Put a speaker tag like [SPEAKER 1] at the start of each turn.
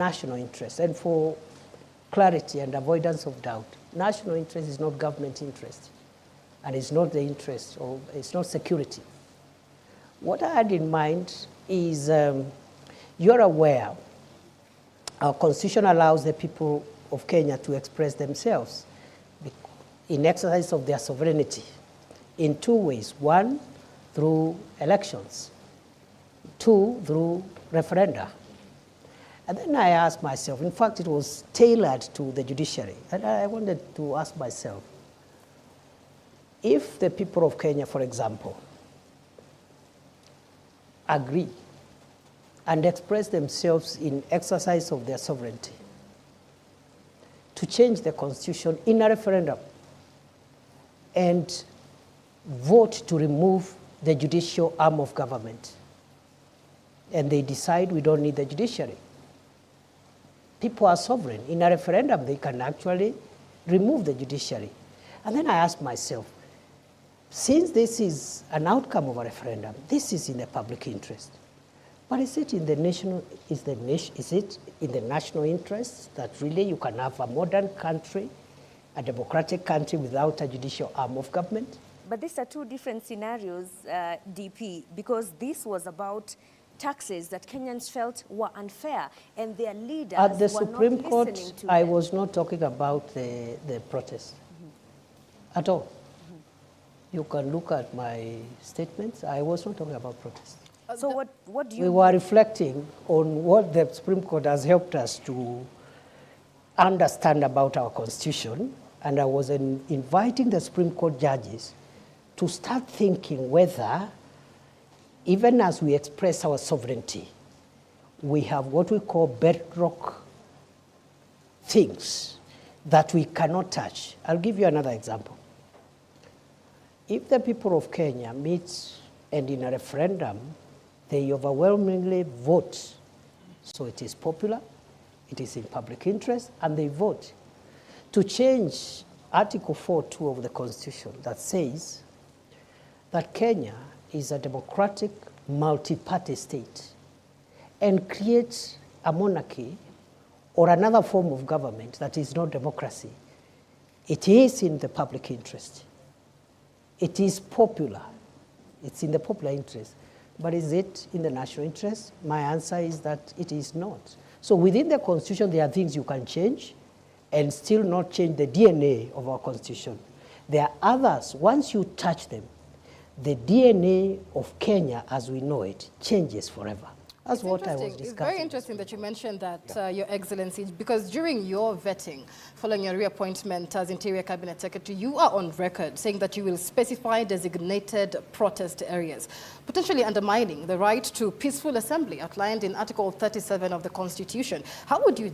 [SPEAKER 1] national interest. And for clarity and avoidance of doubt, national interest is not government interest, and it's not the interest, or it's not security. What I had in mind is, you're aware, our constitution allows the people of Kenya to express themselves in exercise of their sovereignty in two ways. One, through elections. Two, through referenda. And then I asked myself, in fact, it was tailored to the judiciary. And I wanted to ask myself, if the people of Kenya, for example, agree and express themselves in exercise of their sovereignty to change the constitution in a referendum and vote to remove the judicial arm of government, and they decide we don't need the judiciary, people are sovereign. In a referendum, they can actually remove the judiciary. And then I asked myself, since this is an outcome of a referendum, this is in the public interest. But is it in the national interest that really you can have a modern country, a democratic country without a judicial arm of government?
[SPEAKER 2] But these are two different scenarios, DP, because this was about taxes that Kenyans felt were unfair, and their leaders
[SPEAKER 1] at the
[SPEAKER 2] were
[SPEAKER 1] Supreme
[SPEAKER 2] not
[SPEAKER 1] Court,
[SPEAKER 2] listening to
[SPEAKER 1] I
[SPEAKER 2] them.
[SPEAKER 1] was not talking about the protest at all. You can look at my statements. I was not talking about protest.
[SPEAKER 2] So what do you...
[SPEAKER 1] We were reflecting on what the Supreme Court has helped us to understand about our Constitution, and I was inviting the Supreme Court judges to start thinking whether, even as we express our sovereignty, we have what we call bedrock things that we cannot touch. I'll give you another example. If the people of Kenya meet and in a referendum, they overwhelmingly vote, so it is popular, it is in public interest, and they vote to change Article 4.2 of the Constitution that says that Kenya is a democratic multi-party state and creates a monarchy or another form of government that is not democracy. It is in the public interest. It is popular. It's in the popular interest. But is it in the national interest? My answer is that it is not. So within the Constitution, there are things you can change and still not change the DNA of our Constitution. There are others, once you touch them, the DNA of Kenya as we know it changes forever. That's what I was discussing.
[SPEAKER 3] It's very interesting that you mentioned that, Your Excellency, because during your vetting, following your reappointment as Interior Cabinet Secretary, you are on record saying that you will specify designated protest areas, potentially undermining the right to peaceful assembly outlined in Article 37 of the Constitution. How would you